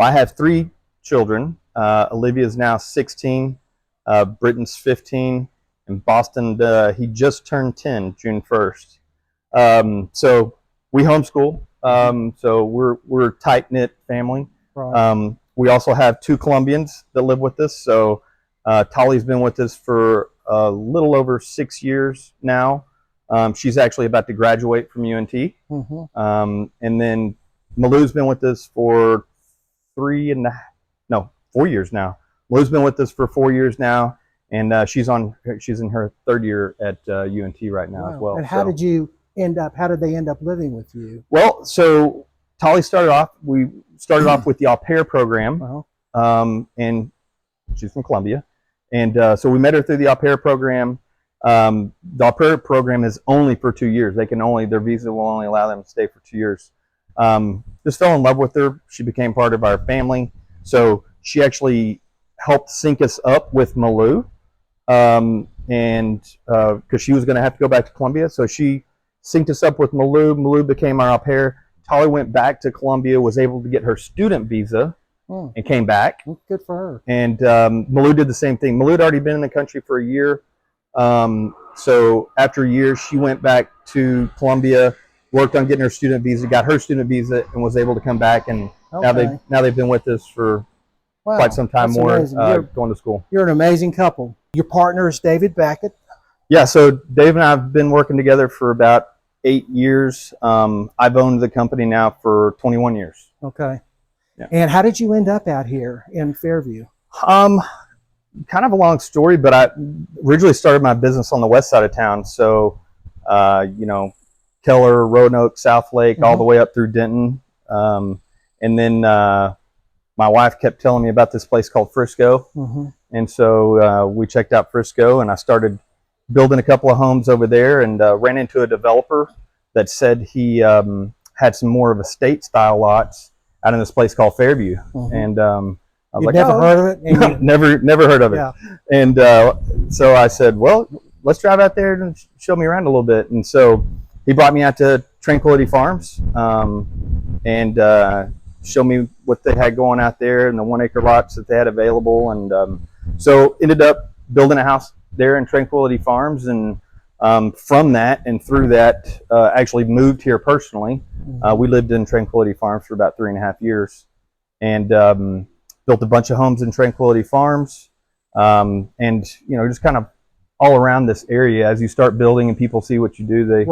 Well, I have 3 children. Olivia is now 16, Britton's 15, and Boston, he just turned 10, June 1st. So we homeschool. So we're a tight-knit family. Right. We also have 2 Colombians that live with us. So Tali's been with us for a little over 6 years now. She's actually about to graduate from UNT. And then Malou's been with us for 4 years now. Malou's been with us for 4 years now, and she's in her 3rd year at UNT right now as well. And how did they end up living with you? Well, so Tali we started off with the au pair program, and she's from Colombia. And so we met her through the au pair program. The au pair program is only for 2 years. Their visa will only allow them to stay for 2 years. Just fell in love with her. She became part of our family. So she actually helped sync us up with Malou, and because she was going to have to go back to Colombia. So she synced us up with Malou. Malou became our au pair. Tali went back to Colombia, was able to get her student visa, and came back. Good for her. And Malou did the same thing. Malou had already been in the country for a year. So after a year, she went back to Colombia, worked on getting her student visa, got her student visa, and was able to come back. And now they've been with us for quite some time more, going to school. You're an amazing couple. Your partner is David Beckett. Yeah, so Dave and I have been working together for about 8 years. I've owned the company now for 21 years. Okay. Yeah. And how did you end up out here in Fairview? Kind of a long story, but I originally started my business on the west side of town. So, Keller, Roanoke, South Lake, all the way up through Denton. And then my wife kept telling me about this place called Frisco. And so we checked out Frisco, and I started building a couple of homes over there, and ran into a developer that said he had some more of estate style lots out in this place called Fairview. And I was like, never heard of it? No, never heard of it. Yeah. And so I said, well, let's drive out there and show me around a little bit. And so he brought me out to Tranquility Farms, and showed me what they had going out there and the 1 acre lots that they had available. And so ended up building a house there in Tranquility Farms. And from that and through that, actually moved here personally. We lived in Tranquility Farms for about 3.5 years, and built a bunch of homes in Tranquility Farms. And, just kind of all around this area, as you start building and people see what you do,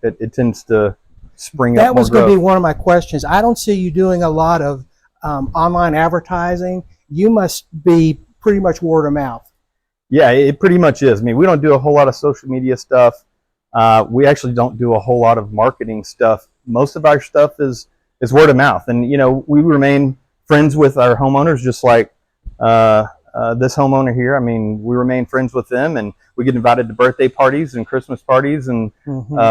it tends to spring up more growth. That was going to be one of my questions. I don't see you doing a lot of online advertising. You must be pretty much word of mouth. Yeah, it pretty much is. I mean, we don't do a whole lot of social media stuff. We actually don't do a whole lot of marketing stuff. Most of our stuff is word of mouth. And, we remain friends with our homeowners, just like this homeowner here. I mean, we remain friends with them, and we get invited to birthday parties and Christmas parties, and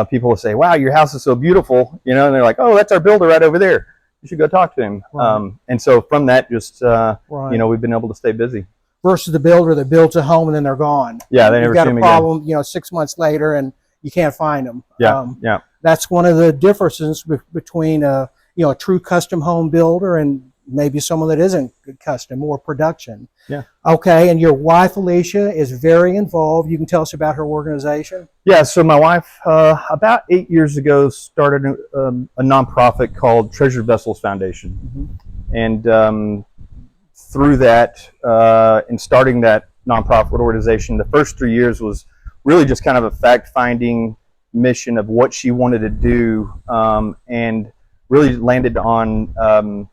people will say, wow, your house is so beautiful, and they're like, oh, that's our builder right over there. You should go talk to him. Right. And so from that, just, we've been able to stay busy. Versus the builder that builds a home and then they're gone. Yeah, they never see them again. You've got a problem, 6 months later, and you can't find them. Yeah, That's one of the differences between a true custom home builder and maybe someone that isn't custom or production. Yeah. Okay, and your wife Alicia is very involved. You can tell us about her organization. Yeah, so my wife about 8 years ago started a nonprofit called Treasured Vessels Foundation, and through that, in starting that nonprofit organization, the first 3 years was really just kind of a fact-finding mission of what she wanted to do, and really landed on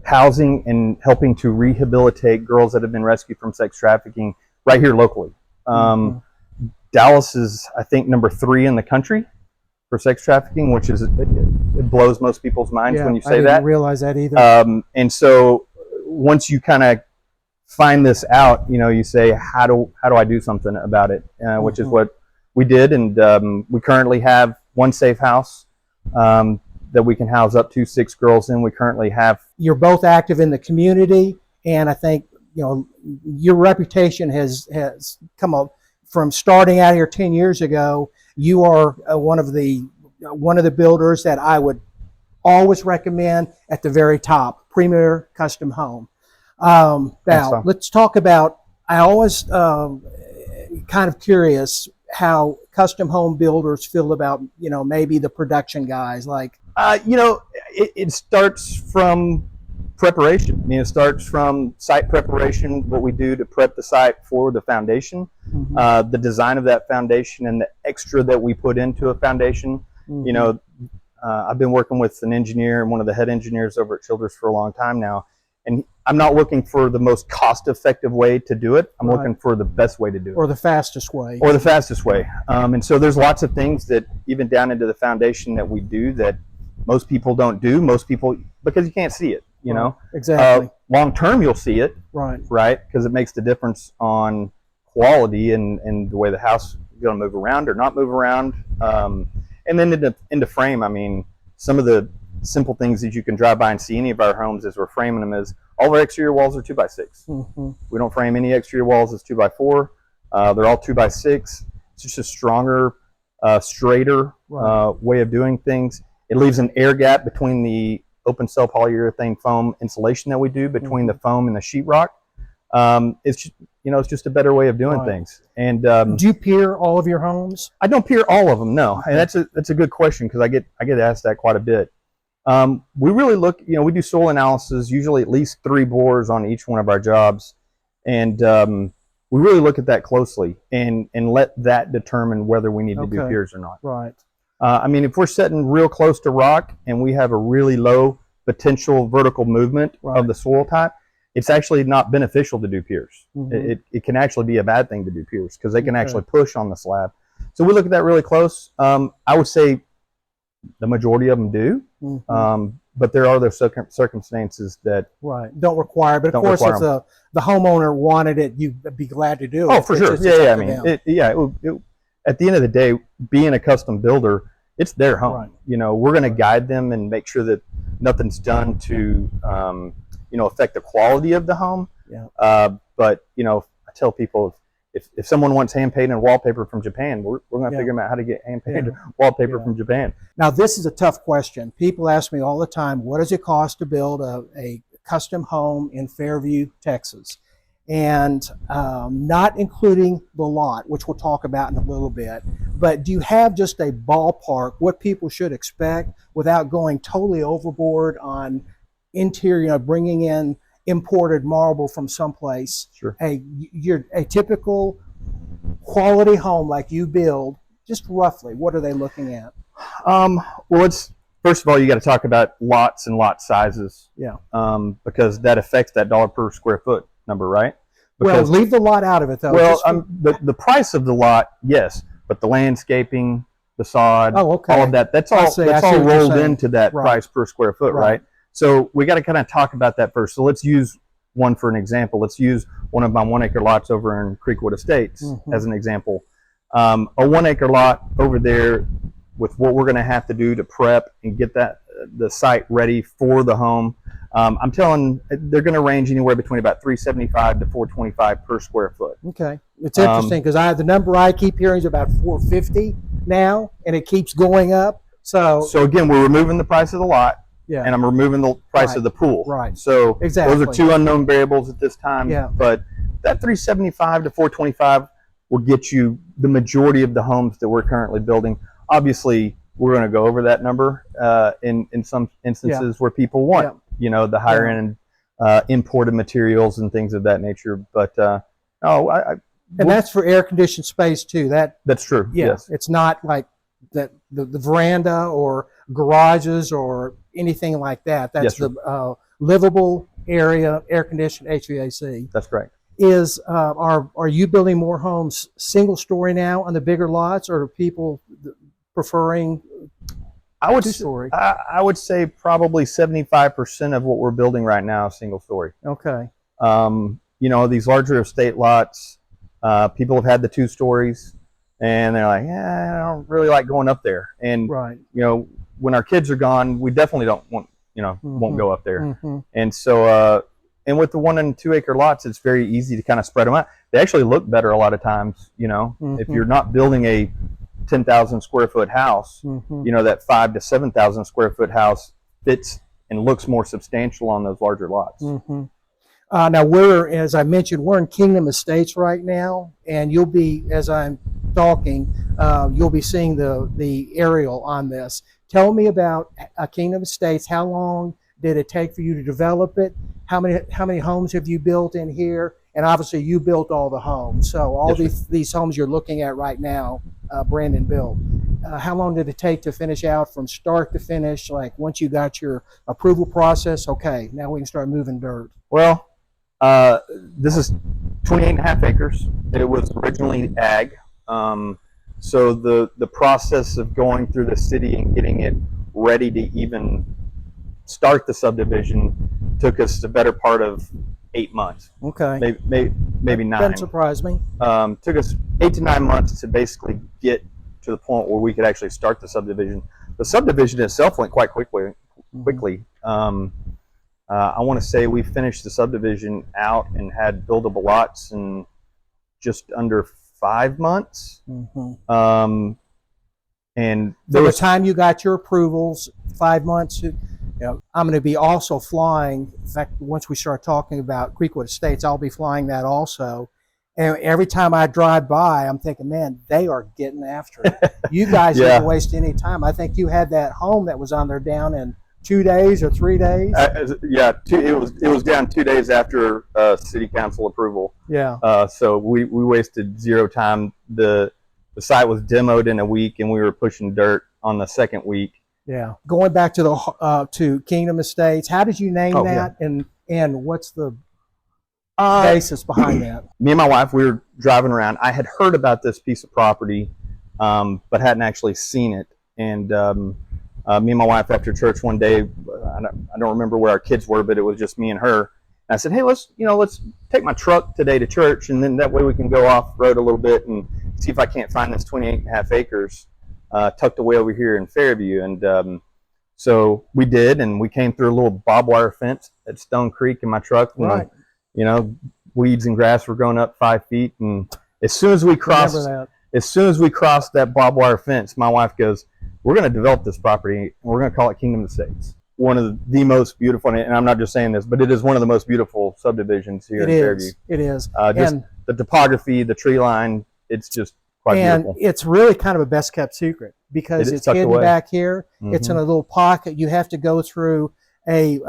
housing and helping to rehabilitate girls that have been rescued from sex trafficking right here locally. Dallas is, I think, number 3 in the country for sex trafficking, which is, it blows most people's minds when you say that. I didn't realize that either. And so once you kind of find this out, you say, how do I do something about it? Which is what we did. And we currently have one safe house that we can house up to 6 girls in. We currently have. You're both active in the community, and I think your reputation has come up from starting out here 10 years ago. You are one of the builders that I would always recommend at the very top, Premier Custom Home. Now, let's talk about, I always kind of curious how custom home builders feel about, maybe the production guys. Like, it starts from preparation. I mean, it starts from site preparation, what we do to prep the site for the foundation, the design of that foundation, and the extra that we put into a foundation. I've been working with an engineer and one of the head engineers over at Childress for a long time now, and I'm not looking for the most cost-effective way to do it. I'm looking for the best way to do it. Or the fastest way. Or the fastest way. And so there's lots of things that, even down into the foundation, that we do that most people don't do. Most people, because you can't see it, you know. Exactly. Long term, you'll see it. Right. Because it makes the difference on quality and the way the house is going to move around or not move around. And then into frame, I mean, some of the simple things that you can drive by and see any of our homes as we're framing them is all of our exterior walls are 2x6. We don't frame any exterior walls as 2x4. They're all 2x6. It's just a stronger, straighter way of doing things. It leaves an air gap between the open cell polyurethane foam insulation that we do between the foam and the sheetrock. It's just, it's just a better way of doing things. And do you pier all of your homes? I don't pier all of them, no. And that's a good question, because I get asked that quite a bit. We really look, we do soil analysis, usually at least 3 bores on each one of our jobs, and we really look at that closely and let that determine whether we need to do piers or not. Right. I mean, if we're sitting real close to rock and we have a really low potential vertical movement of the soil type, it's actually not beneficial to do piers. It can actually be a bad thing to do piers, because they can actually push on the slab. So we look at that really close. I would say the majority of them do, but there are those circumstances that don't require. But of course, if the homeowner wanted it, you'd be glad to do it. Oh, for sure. Yeah. I mean, at the end of the day, being a custom builder, it's their home. We're going to guide them and make sure that nothing's done to affect the quality of the home. But I tell people, if someone wants hand painted wallpaper from Japan, we're going to figure out how to get hand painted wallpaper from Japan. Now, this is a tough question. People ask me all the time, what does it cost to build a custom home in Fairview, Texas? And not including the lot, which we'll talk about in a little bit. But do you have just a ballpark, what people should expect, without going totally overboard on interior, bringing in imported marble from someplace? Sure. A typical quality home like you build, just roughly, what are they looking at? Well, first of all, you got to talk about lots and lot sizes. Because that affects that dollar per square foot number, right? Because, leave the lot out of it, though. Well, the price of the lot, yes, but the landscaping, the sod, all of that's all rolled into that price per square foot, right? So we got to kind of talk about that first. So let's use one for an example. Let's use one of my 1 acre lots over in Creekwood Estates as an example. A 1 acre lot over there, with what we're going to have to do to prep and get the site ready for the home, I'm telling, they're going to range anywhere between about $375 to $425 per square foot. Okay, it's interesting, because the number I keep hearing is about $450 now, and it keeps going up. So again, we're removing the price of the lot. And I'm removing the price of the pool. So those are 2 unknown variables at this time. But that $375 to $425 will get you the majority of the homes that we're currently building. Obviously, we're going to go over that number in some instances where people want, the higher end imported materials and things of that nature. But and that's for air conditioned space too. That's true. Yes, it's not like the veranda or garages or anything like that. That's the livable area, air conditioned HVAC. That's correct. Are you building more homes single story now on the bigger lots, or are people preferring two-story? I would say probably 75% of what we're building right now is single story. Okay. These larger estate lots, people have had the 2 stories, and they're like, I don't really like going up there. And when our kids are gone, we definitely don't want, won't go up there. And so, and with the 1 and 2 acre lots, it's very easy to kind of spread them out. They actually look better a lot of times, if you're not building a 10,000 square foot house, that 5,000 to 7,000 square foot house fits and looks more substantial on those larger lots. Mm-hmm. Now we're, as I mentioned, we're in Kingdom Estates right now, and you'll be, as I'm talking, you'll be seeing the aerial on this. Tell me about Kingdom Estates. How long did it take for you to develop it? How many homes have you built in here? And obviously, you built all the homes. So all these homes you're looking at right now, Brandon built. How long did it take to finish out from start to finish? Like once you got your approval process, okay, now we can start moving dirt. Well, this is 28.5 acres. It was originally ag. So the process of going through the city and getting it ready to even start the subdivision took us the better part of 8 months. Okay. Maybe 9. Doesn't surprise me. Took us 8 to 9 months to basically get to the point where we could actually start the subdivision. The subdivision itself went quite quickly. I want to say we finished the subdivision out and had buildable lots in just under 5 months. Mm-hmm. And by the time you got your approvals, 5 months, I'm going to be also flying. In fact, once we start talking about Creekwood Estates, I'll be flying that also. And every time I drive by, I'm thinking, man, they are getting after it. You guys didn't waste any time. I think you had that home that was on there down in 2 days or 3 days. It was down 2 days after city council approval. Yeah. So we wasted zero time. The site was demoed in a week, and we were pushing dirt on the second week. Yeah. Going back to the to Kingdom Estates, how did you name that, and what's the basis behind that? Me and my wife, we were driving around. I had heard about this piece of property, but hadn't actually seen it. And me and my wife, after church one day, I don't remember where our kids were, but it was just me and her. And I said, hey, let's take my truck today to church, and then that way we can go off road a little bit and see if I can't find this 28.5 acres tucked away over here in Fairview. And so we did, and we came through a little barbed wire fence at Stone Creek in my truck. Right. And, weeds and grass were growing up 5 feet. And as soon as we crossed that barbed wire fence, my wife goes, we're going to develop this property, and we're going to call it Kingdom Estates. One of the most beautiful, and I'm not just saying this, but it is one of the most beautiful subdivisions here in Fairview. It is. Just the topography, the tree line, it's just quite beautiful. And it's really kind of a best kept secret because it's hidden back here. Mm-hmm. It's in a little pocket. You have to go through a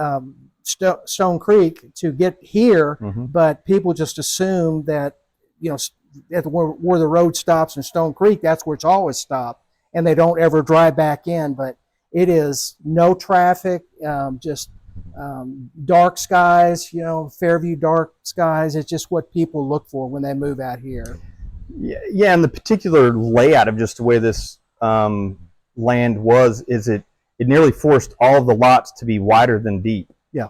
Stone Creek to get here, but people just assume that, where the road stops in Stone Creek, that's where it's always stopped, and they don't ever drive back in. But it is no traffic, just dark skies, Fairview dark skies. It's just what people look for when they move out here. Yeah, and the particular layout of just the way this land was, is it nearly forced all of the lots to be wider than deep. Yeah.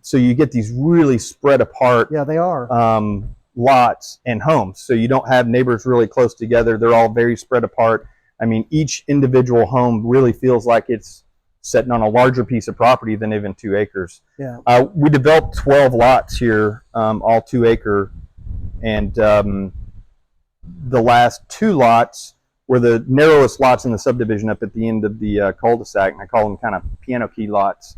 So you get these really spread apart. Yeah, they are. Lots and homes. So you don't have neighbors really close together. They're all very spread apart. I mean, each individual home really feels like it's sitting on a larger piece of property than even 2 acres. Yeah. We developed 12 lots here, all 2 acre, and the last 2 lots were the narrowest lots in the subdivision up at the end of the cul-de-sac, and I call them kind of piano key lots.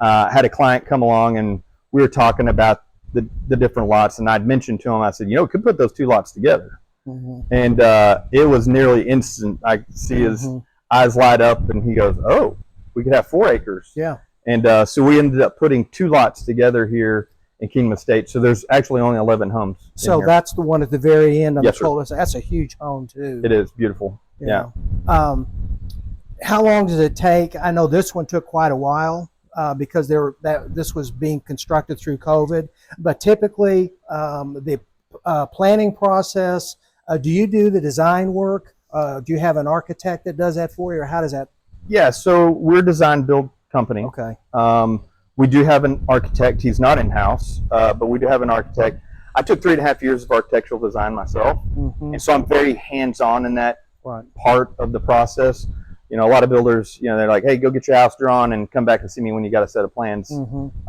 Had a client come along, and we were talking about the different lots, and I'd mentioned to him, I said, we could put those 2 lots together. And it was nearly instant. I could see his eyes light up, and he goes, oh, we could have 4 acres. Yeah. And so we ended up putting 2 lots together here in Kingdom Estates. So there's actually only 11 homes. So that's the one at the very end of the cul-de-sac. That's a huge home too. It is beautiful. Yeah. How long does it take? I know this one took quite a while because this was being constructed through COVID. But typically, the planning process. Do you do the design work? Do you have an architect that does that for you, or how does that? Yeah, so we're a design build company. Okay. We do have an architect. He's not in-house, but we do have an architect. I took 3.5 years of architectural design myself, and so I'm very hands-on in that part of the process. A lot of builders, they're like, hey, go get your house drawn and come back and see me when you got a set of plans.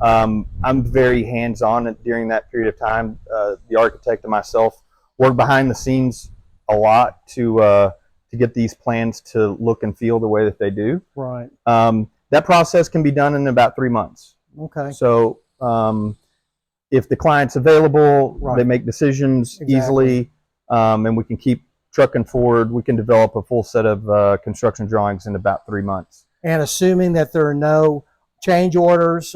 I'm very hands-on during that period of time. The architect and myself work behind the scenes a lot to get these plans to look and feel the way that they do. Right. that process can be done in about 3 months. Okay. So if the client's available, Right. they make decisions easily, and we can keep trucking forward. We can develop a full set of construction drawings in about 3 months. And assuming that there are no change orders,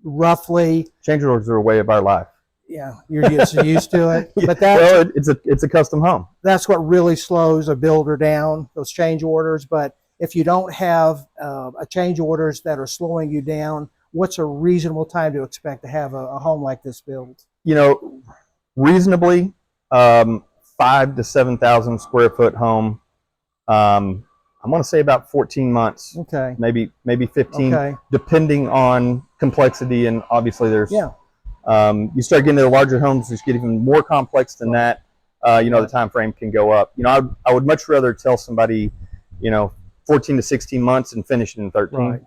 roughly. Change orders are a way of our life. Yeah, you're just used to it. But well, it's a custom home. That's what really slows a builder down, those change orders. But if you don't have a change orders that are slowing you down, what's a reasonable time to expect to have a home like this built? You know, reasonably, 5,000 to 7,000 square foot home. I'm going to say about 14 months. Okay. Maybe 15, okay. depending on complexity, and obviously there's. Yeah. You start getting into the larger homes, which get even more complex than that. You know, the time frame can go up. You know, I would much rather tell somebody, you know, 14 to 16 months and finish it in 13.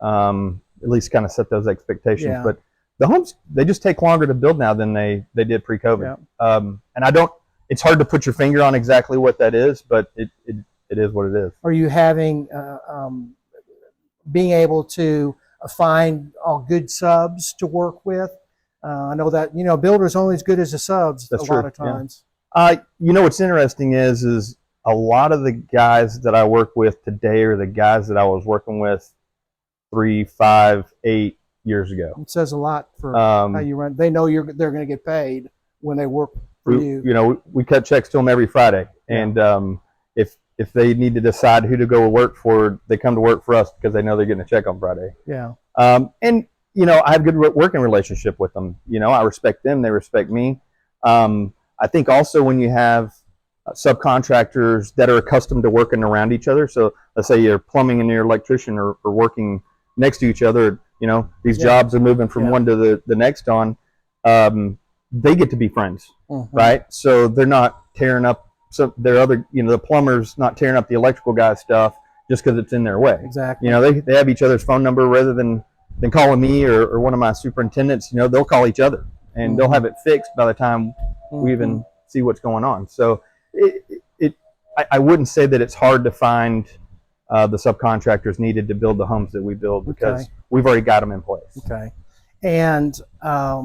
Right. At least kind of set those expectations. Yeah. But the homes, they just take longer to build now than they did pre-COVID. Yeah. And it's hard to put your finger on exactly what that is, but it is what it is. Are you having, being able to find all good subs to work with? I know that, you know, builders only as good as the subs. That's a lot of times. Yeah. You know, what's interesting is a lot of the guys that I work with today are the guys that I was working with 3, 5, 8 years ago. It says a lot for how you run. They know they're going to get paid when they work for you. You know, we cut checks to them every Friday, and if they need to decide who to go work for, they come to work for us because they know they're getting a check on Friday. Yeah. And you know, I have a good working relationship with them. You know, I respect them; they respect me. I think also when you have subcontractors that are accustomed to working around each other. So let's say your plumbing and your electrician are working next to each other. You know, these jobs are moving from one to the next on. They get to be friends, right? So they're not tearing up. So their other, you know, the plumber's not tearing up the electrical guy's stuff just because it's in their way. Exactly. You know, they have each other's phone number rather than calling me or one of my superintendents. You know, they'll call each other and they'll have it fixed by the time we even see what's going on. So I wouldn't say that it's hard to find the subcontractors needed to build the homes that we build because we've already got them in place. Okay. And I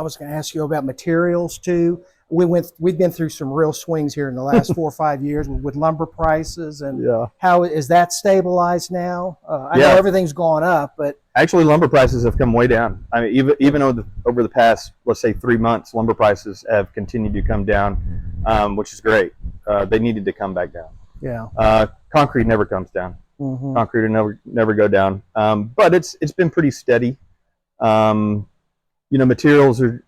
was going to ask you about materials too. We've been through some real swings here in the last 4 or 5 years with lumber prices, and how is that stabilized now? I know everything's gone up, but actually lumber prices have come way down. I mean, even over the past, let's say 3 months, lumber prices have continued to come down, which is great. They needed to come back down. Yeah. Concrete never comes down. Concrete will never go down. But it's been pretty steady. You know, materials are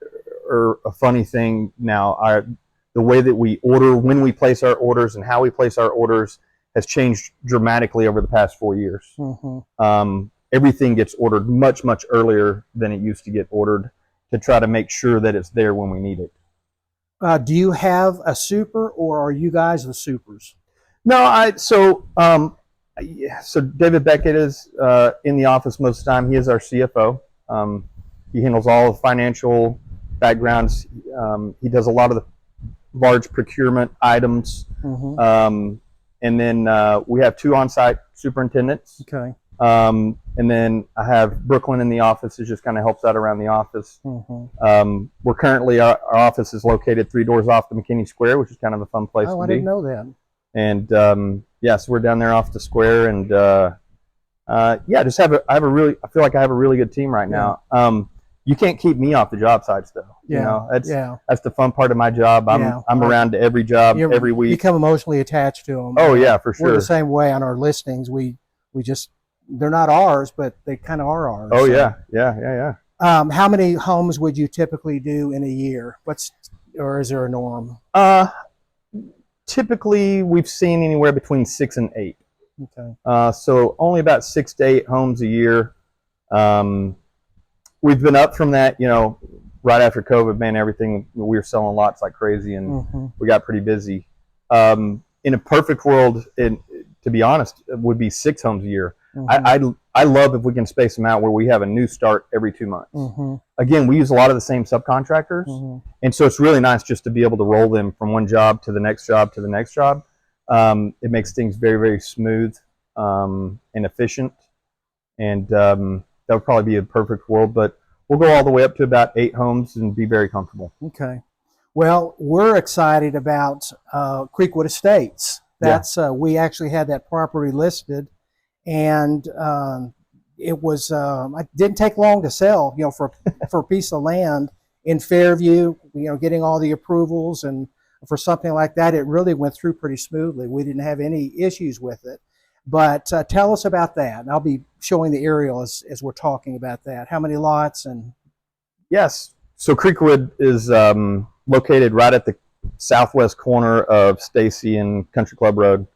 a funny thing now. The way that we order, when we place our orders, and how we place our orders has changed dramatically over the past 4 years. Everything gets ordered much earlier than it used to get ordered to try to make sure that it's there when we need it. Do you have a super, or are you guys the supers? No, so David Beckett is in the office most of the time. He is our CFO. He handles all the financial backgrounds. He does a lot of the large procurement items. And then we have 2 on-site superintendents. Okay. And then I have Brooklyn in the office, who just kind of helps out around the office. We're currently, our office is located 3 doors off the McKinney Square, which is kind of a fun place to be. Oh, I didn't know that. And so we're down there off the square, and I feel like I have a really good team right now. You can't keep me off the job sites though. You know, that's the fun part of my job. I'm around to every job every week. You become emotionally attached to them. Oh yeah, for sure. We're the same way on our listings. We just, they're not ours, but they kind of are ours. Oh so. Yeah. How many homes would you typically do in a year? Or is there a norm? Typically we've seen anywhere between 6 and 8. Okay. So only about 6 to 8 homes a year. We've been up from that, you know, right after COVID, man, we were selling lots like crazy, and we got pretty busy. In a perfect world, to be honest, it would be 6 homes a year. I love if we can space them out where we have a new start every 2 months. Again, we use a lot of the same subcontractors, and so it's really nice just to be able to roll them from one job to the next job to the next job. It makes things very, very smooth and efficient. And that would probably be a perfect world, but we'll go all the way up to about 8 homes and be very comfortable. Okay. Well, we're excited about Creekwood Estates. That's we actually had that property listed, and it was it didn't take long to sell. You know, for a piece of land in Fairview, you know, getting all the approvals, and for something like that, it really went through pretty smoothly. We didn't have any issues with it. But tell us about that. And I'll be showing the aerial as we're talking about that. How many lots? And yes, so Creekwood is located right at the southwest corner of Stacy and Country Club Road.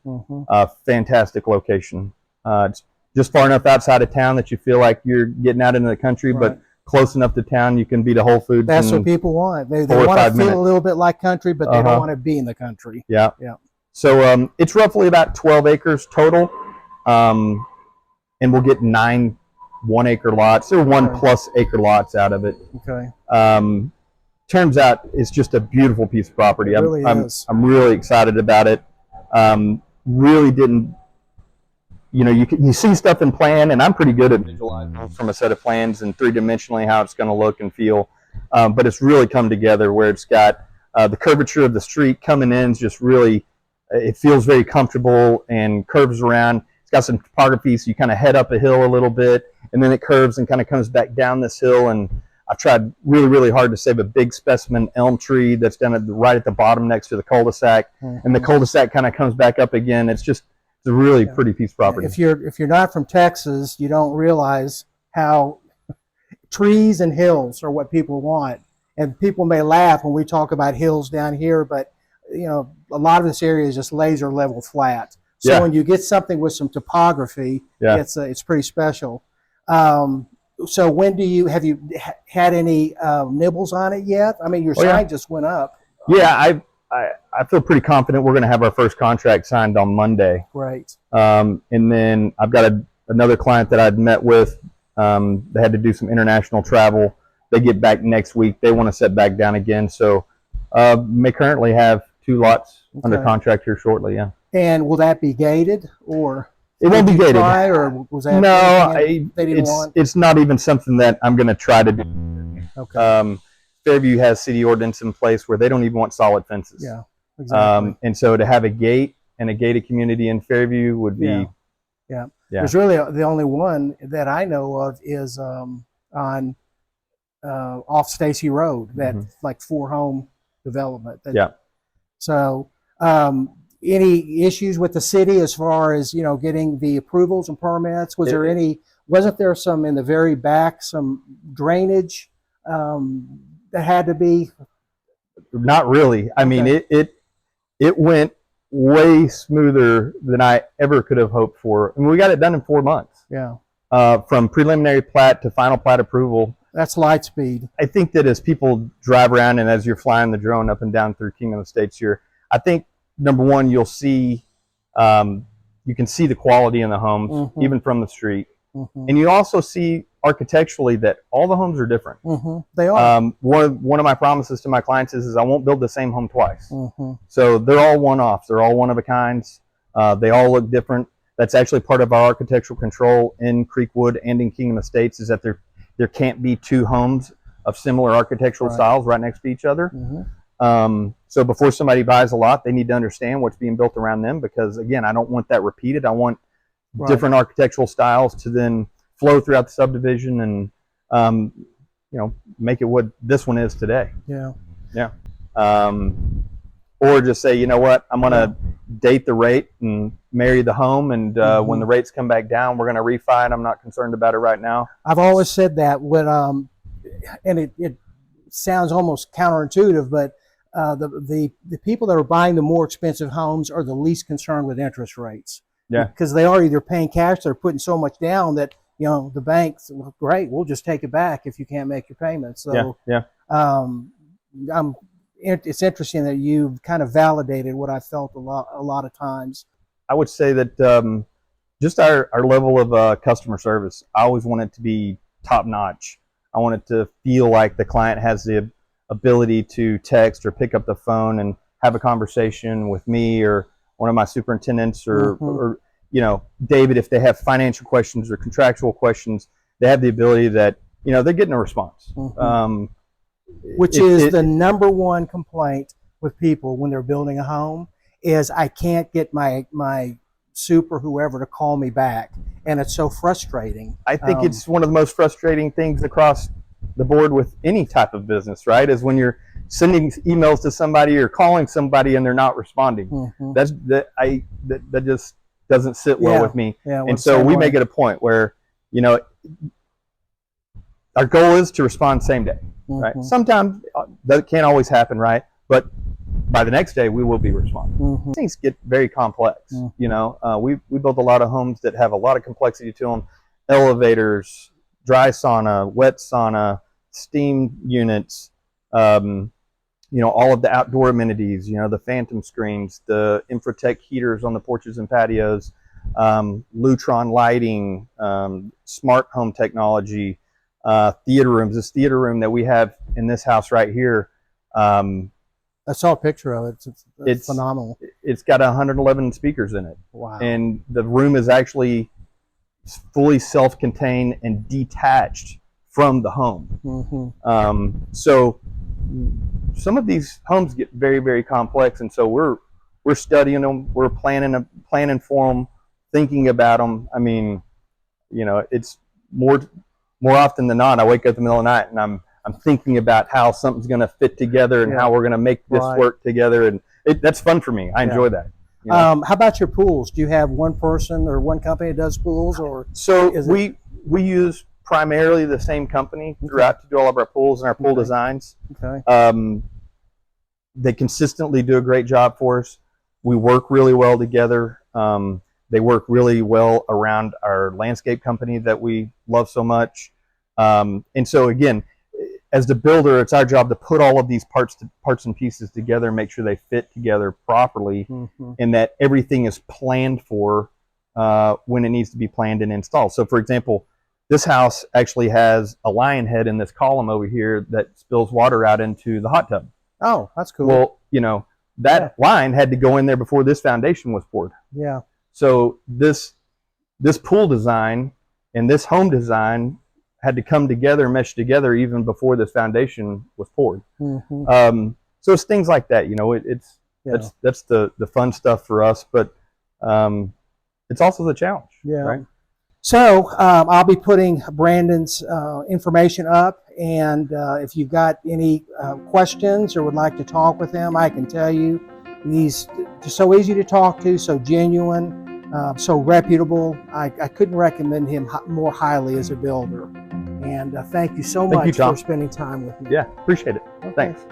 Fantastic location. It's just far enough outside of town that you feel like you're getting out into the country, but close enough to town you can be to Whole Foods. That's what people want. They want to feel a little bit like country, but they don't want to be in the country. Yeah. So it's roughly about 12 acres total, and we'll get 9 1-acre lots or 1+ acre lots out of it. Okay. Turns out it's just a beautiful piece of property. It really is. I'm really excited about it. Really didn't, you know, you see stuff in plan, and I'm pretty good at visualizing from a set of plans and 3-dimensionally how it's going to look and feel. But it's really come together where it's got the curvature of the street coming in is just really, it feels very comfortable and curves around. It's got some topography, so you kind of head up a hill a little bit, and then it curves and kind of comes back down this hill. And I've tried really, really hard to save a big specimen elm tree that's down right at the bottom next to the cul-de-sac, and the cul-de-sac kind of comes back up again. It's just it's a really pretty piece of property. If you're not from Texas, you don't realize how trees and hills are what people want. And people may laugh when we talk about hills down here, but you know, a lot of this area is just laser level flat. So when you get something with some topography, it's pretty special. So when have you had any nibbles on it yet? I mean, your sign just went up. Yeah, I feel pretty confident we're going to have our first contract signed on Monday. Great. And then I've got another client that I'd met with. They had to do some international travel. They get back next week. They want to set back down again. So may currently have 2 lots under contract here shortly. Yeah. And will that be gated, or it won't be gated? Or was that it's not even something that I'm going to try to do. Okay. Fairview has city ordinance in place where they don't even want solid fences. Yeah, exactly. And so to have a gate and a gated community in Fairview would be There's really the only one that I know of is on off Stacy Road, that like 4-home development. So any issues with the city as far as, you know, getting the approvals and permits? Wasn't there some in the very back, some drainage that had to be? Not really. I mean, it went way smoother than I ever could have hoped for. I mean, we got it done in 4 months. Yeah. From preliminary plat to final plat approval. That's light speed. I think that as people drive around and as you're flying the drone up and down through Kingdom Estates here, I think number one, you'll see, you can see the quality in the homes, even from the street. And you also see architecturally that all the homes are different. They are. One of my promises to my clients is I won't build the same home twice. So they're all one-offs. They're all one of a kinds. They all look different. That's actually part of our architectural control in Creekwood and in Kingdom Estates, is that there can't be 2 homes of similar architectural styles right next to each other. So before somebody buys a lot, they need to understand what's being built around them, because again, I don't want that repeated. I want different architectural styles to then flow throughout the subdivision and you know, make it what this one is today. Or just say, you know what, I'm gonna date the rate and marry the home, and when the rates come back down, we're gonna refi, and I'm not concerned about it right now. I've always said that when and it sounds almost counterintuitive, but the people that are buying the more expensive homes are the least concerned with interest rates. Because they are either paying cash, they're putting so much down that, you know, the banks, well, great, we'll just take it back if you can't make your payments. So it's interesting that you've kind of validated what I felt a lot of times. I would say that just our level of customer service, I always want it to be top notch. I want it to feel like the client has the ability to text or pick up the phone and have a conversation with me or one of my superintendents or you know, David, if they have financial questions or contractual questions, they have the ability that, you know, they're getting a response. Which is the number one complaint with people when they're building a home is I can't get my super whoever to call me back, and it's so frustrating. I think it's one of the most frustrating things across the board with any type of business, right? Is when you're sending emails to somebody or calling somebody and they're not responding. That just doesn't sit well with me. And so we make it a point where, you know, our goal is to respond same day, right? Sometimes that can't always happen, right? But by the next day, we will be responding. Things get very complex. You know, we build a lot of homes that have a lot of complexity to them: elevators, dry sauna, wet sauna, steam units. You know, all of the outdoor amenities. You know, the phantom screens, the Infratech heaters on the porches and patios, Lutron lighting, smart home technology, theater rooms. This theater room that we have in this house right here. I saw a picture of it. It's phenomenal. It's got 111 speakers in it. Wow. And the room is actually fully self-contained and detached from the home. So some of these homes get very, very complex, and so we're studying them, we're planning for them, thinking about them. I mean, you know, it's more often than not, I wake up in the middle of the night and I'm thinking about how something's going to fit together and how we're going to make this work together, and that's fun for me. I enjoy that. You know? How about your pools? Do you have one person or one company that does pools, or so we use primarily the same company throughout to do all of our pools and our pool designs. They consistently do a great job for us. We work really well together. They work really well around our landscape company that we love so much. And so again, as the builder, it's our job to put all of these parts and pieces together and make sure they fit together properly, and that everything is planned for when it needs to be planned and installed. So for example, this house actually has a lion head in this column over here that spills water out into the hot tub. Oh, that's cool. Well, you know, that line had to go in there before this foundation was poured. Yeah. So this pool design and this home design had to come together, mesh together even before this foundation was poured. So it's things like that, you know, that's the fun stuff for us, but it's also the challenge, right? So I'll be putting Brandon's information up, and if you've got any questions or would like to talk with him, I can tell you he's just so easy to talk to, so genuine, so reputable. I couldn't recommend him more highly as a builder. And thank you so much for spending time with me. Yeah, appreciate it. Thanks.